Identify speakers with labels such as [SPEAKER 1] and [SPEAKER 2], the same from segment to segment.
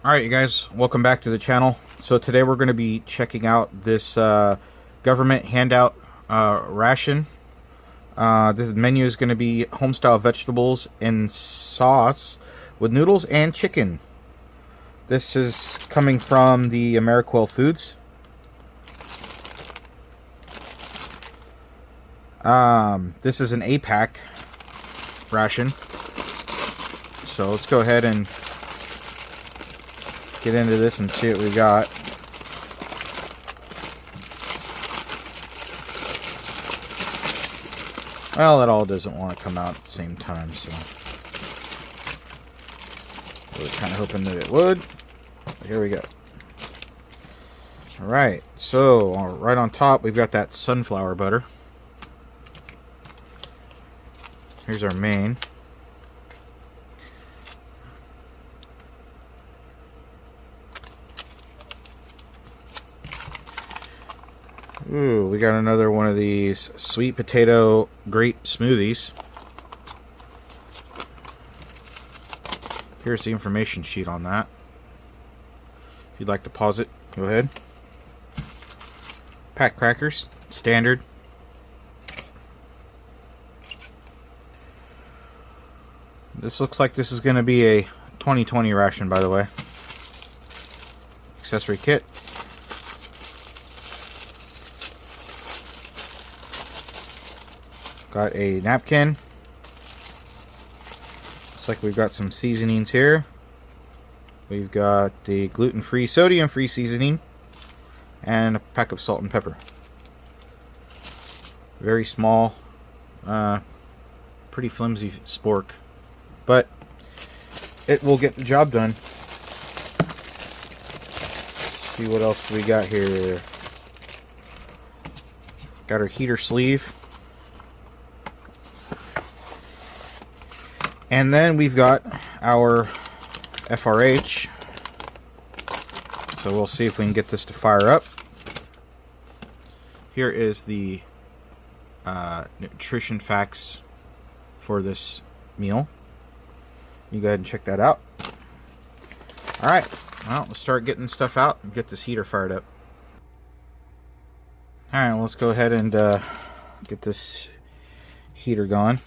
[SPEAKER 1] Alright, you guys, welcome back to the channel. So today we're going to be checking out this government handout ration. This menu is going to be homestyle vegetables and sauce with noodles and chicken. This is coming from the Ameriquel Foods. This is an A-pack ration. So let's go ahead and get into this and see what we got. Well, it all doesn't want to come out at the same time, so we were kind of hoping that it would. But here we go. Alright, so right on top we've got that sunflower butter. Here's our main. Ooh, we got another one of these sweet potato grape smoothies. Here's the information sheet on that. If you'd like to pause it, go ahead. Pack crackers, standard. This looks like this is going to be a 2020 ration, by the way. Accessory kit. Got a napkin. Looks like we've got some seasonings here. We've got the gluten-free, sodium-free seasoning, and a pack of salt and pepper. Very small, pretty flimsy spork, but it will get the job done. Let's see what else we got here. Got our heater sleeve. And then we've got our FRH. So we'll see if we can get this to fire up. Here is the nutrition facts for this meal. You go ahead and check that out. Alright, well, let's start getting stuff out and get this heater fired up. Alright, well, let's go ahead and get this heater going.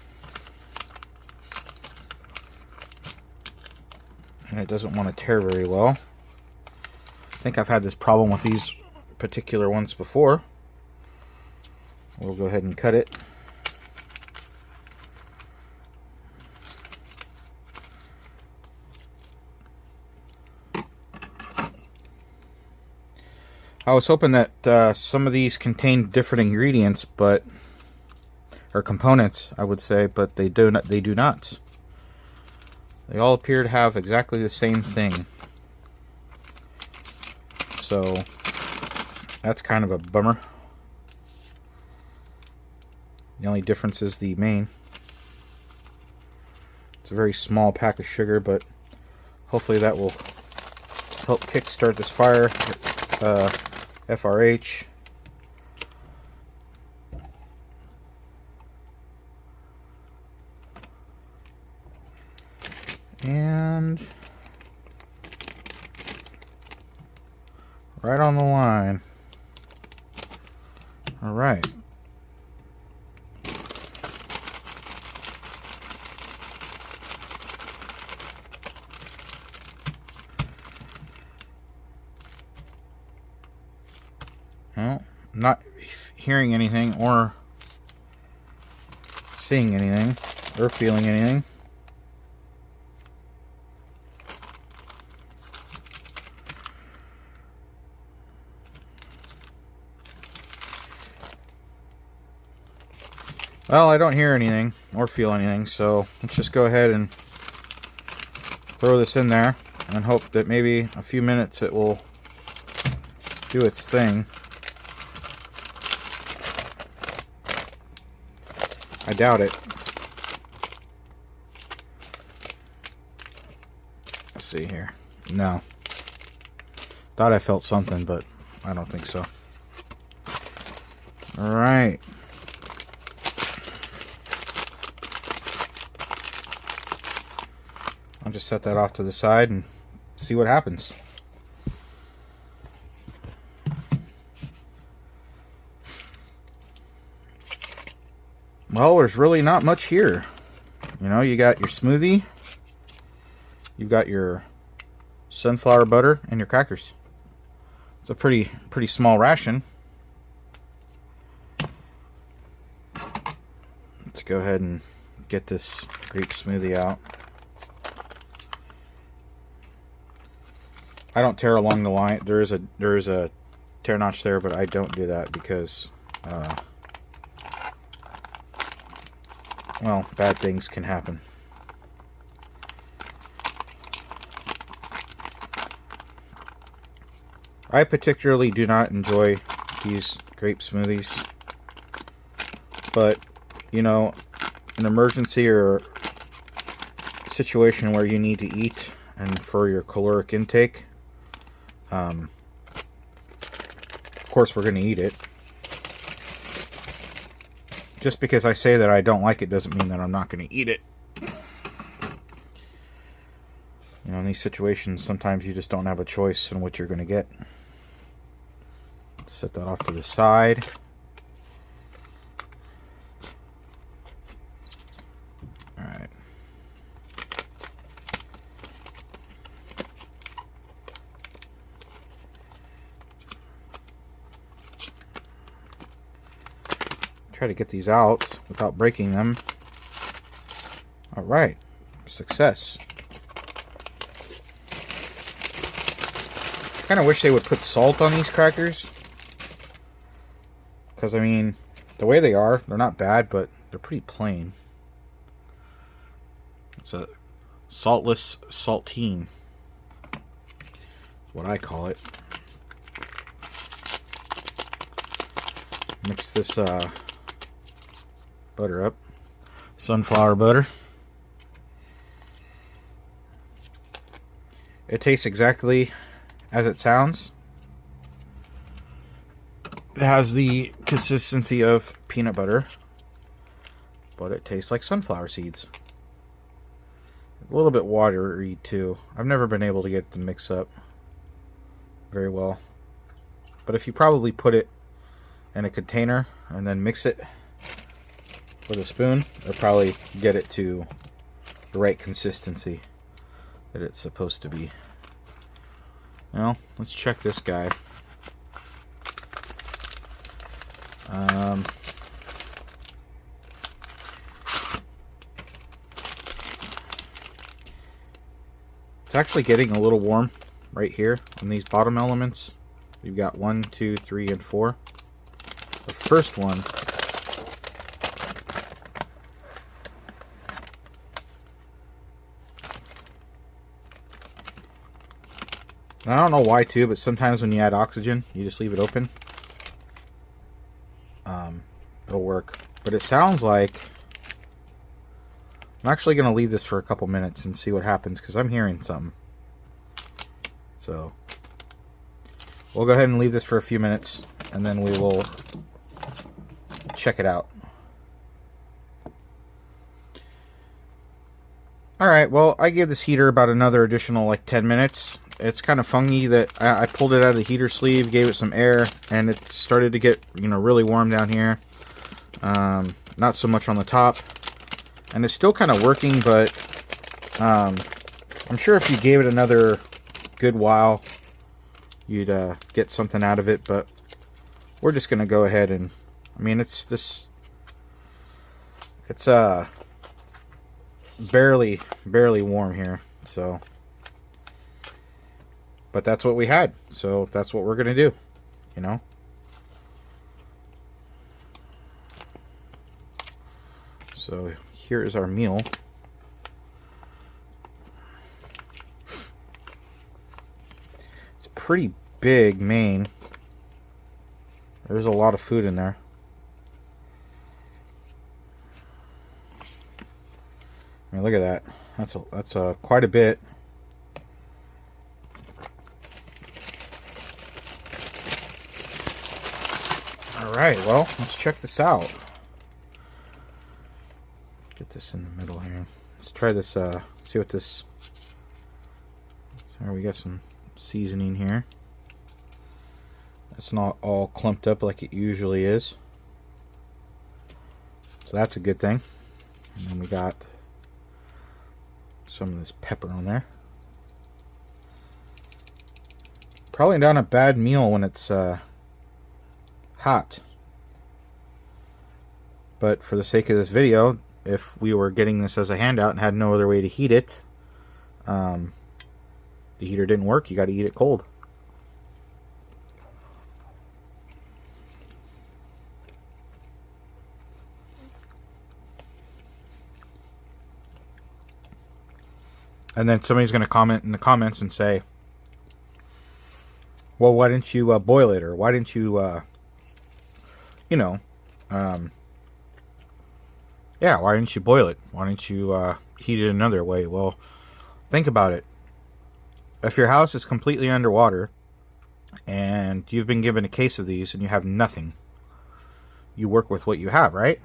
[SPEAKER 1] And it doesn't want to tear very well. I think I've had this problem with these particular ones before. We'll go ahead and cut it. I was hoping that some of these contained different ingredients, but or components, I would say, but they do not. They do not. They all appear to have exactly the same thing. So that's kind of a bummer. The only difference is the main. It's a very small pack of sugar, but hopefully that will help kickstart this fire. FRH. And right on the line. All right. Well, I'm not hearing anything or seeing anything or feeling anything. Well, I don't hear anything or feel anything, so let's just go ahead and throw this in there and hope that maybe a few minutes it will do its thing. I doubt it. Let's see here. No. Thought I felt something, but I don't think so. All right. I'll just set that off to the side and see what happens. Well, there's really not much here. You know, you got your smoothie, you've got your sunflower butter, and your crackers. It's a pretty small ration. Let's go ahead and get this grape smoothie out. I don't tear along the line. There is a tear notch there, but I don't do that because well, bad things can happen. I particularly do not enjoy these grape smoothies, but you know, an emergency or situation where you need to eat and for your caloric intake, of course we're going to eat it. Just because I say that I don't like it doesn't mean that I'm not going to eat it. You know, in these situations, sometimes you just don't have a choice in what you're going to get. Set that off to the side. Alright. Try to get these out without breaking them. Alright. Success. I kind of wish they would put salt on these crackers. Because, I mean, the way they are, they're not bad, but they're pretty plain. It's a saltless saltine. What I call it. Mix this butter up. Sunflower butter. It tastes exactly as it sounds. It has the consistency of peanut butter, but it tastes like sunflower seeds. A little bit watery too. I've never been able to get the mix up very well. But if you probably put it in a container and then mix it with a spoon, it'll probably get it to the right consistency that it's supposed to be. Well, let's check this guy. It's actually getting a little warm right here on these bottom elements. We've got 1, 2, 3, and 4. The first one I don't know why too, but sometimes when you add oxygen, you just leave it open. It'll work. But it sounds like I'm actually going to leave this for a couple minutes and see what happens, because I'm hearing something. So we'll go ahead and leave this for a few minutes, and then we will check it out. Alright, well, I gave this heater about another additional like 10 minutes. It's kind of funky that I pulled it out of the heater sleeve, gave it some air, and it started to get, you know, really warm down here. Not so much on the top. And it's still kind of working, but I'm sure if you gave it another good while, you'd get something out of it. But we're just going to go ahead and, I mean, it's barely warm here, so, but that's what we had, so that's what we're gonna do, you know. So here is our meal. It's a pretty big main. There's a lot of food in there. I mean, look at that. That's quite a bit. All right, well, let's check this out. Get this in the middle here. Let's try this. See what this. There we got some seasoning here. It's not all clumped up like it usually is. So that's a good thing. And then we got some of this pepper on there. Probably not a bad meal when it's hot. But for the sake of this video, if we were getting this as a handout and had no other way to heat it, the heater didn't work, you got to eat it cold. And then somebody's going to comment in the comments and say, well, why didn't you boil it? Or why didn't you, yeah, why didn't you boil it? Why didn't you heat it another way? Well, think about it. If your house is completely underwater and you've been given a case of these and you have nothing, you work with what you have, right?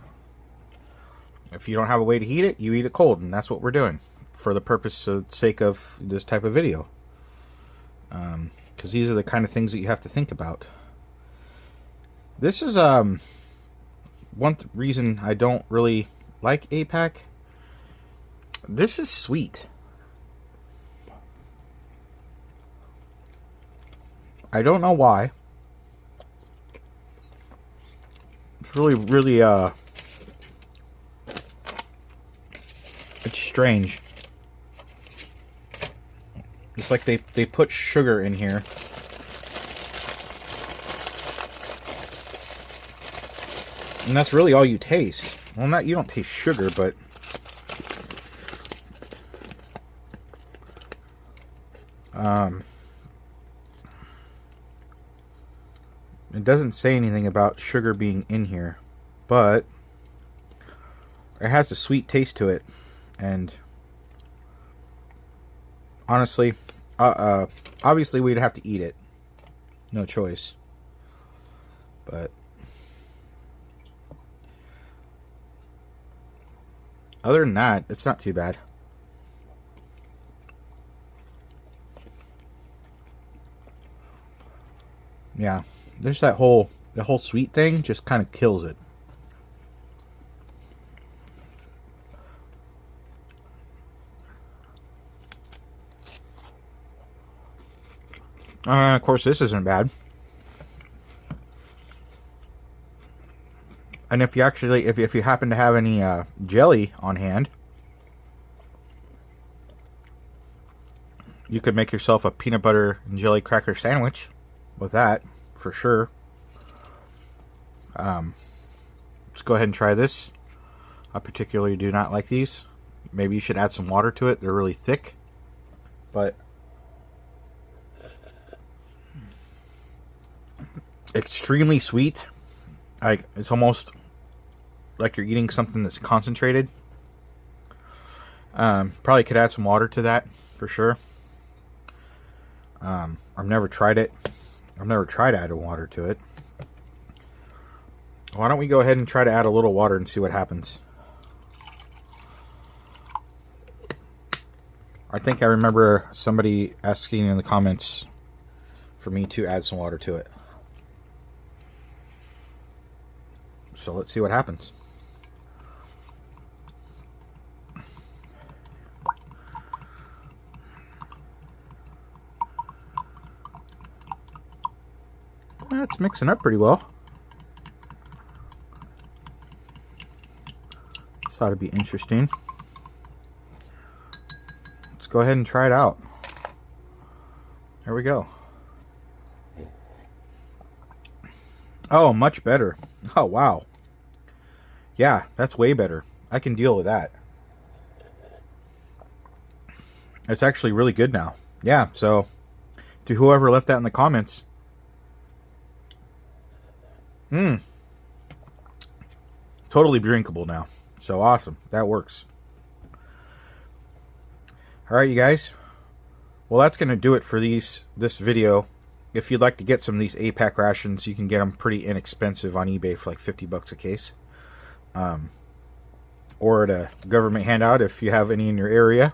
[SPEAKER 1] If you don't have a way to heat it, you eat it cold, and that's what we're doing for the purpose of sake of this type of video. Because these are the kind of things that you have to think about. This is one reason I don't really like APAC. This is sweet. I don't know why. It's really it's strange. It's like they put sugar in here. And that's really all you taste. Well, you don't taste sugar, but it doesn't say anything about sugar being in here, but it has a sweet taste to it. And honestly, obviously we'd have to eat it. No choice. But other than that, it's not too bad. Yeah, there's the whole sweet thing just kind of kills it. Of course, this isn't bad. And if you actually, if you happen to have any jelly on hand, you could make yourself a peanut butter and jelly cracker sandwich with that, for sure. Let's go ahead and try this. I particularly do not like these. Maybe you should add some water to it. They're really thick. But extremely sweet. Like, it's almost like you're eating something that's concentrated. Probably could add some water to that for sure. I've never tried it. I've never tried adding water to it. Why don't we go ahead and try to add a little water and see what happens? I think I remember somebody asking in the comments for me to add some water to it. So let's see what happens. That's mixing up pretty well. This ought to be interesting. Let's go ahead and try it out. There we go. Oh, much better. Oh, wow. Yeah, that's way better. I can deal with that. It's actually really good now. Yeah, so to whoever left that in the comments, totally drinkable now. So awesome. That works. Alright, you guys. Well, that's going to do it for this video. If you'd like to get some of these APAC rations, you can get them pretty inexpensive on eBay for like 50 bucks a case. Or at a government handout if you have any in your area.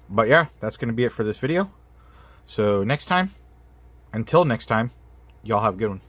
[SPEAKER 1] But yeah, that's going to be it for this video. So until next time, y'all have a good one.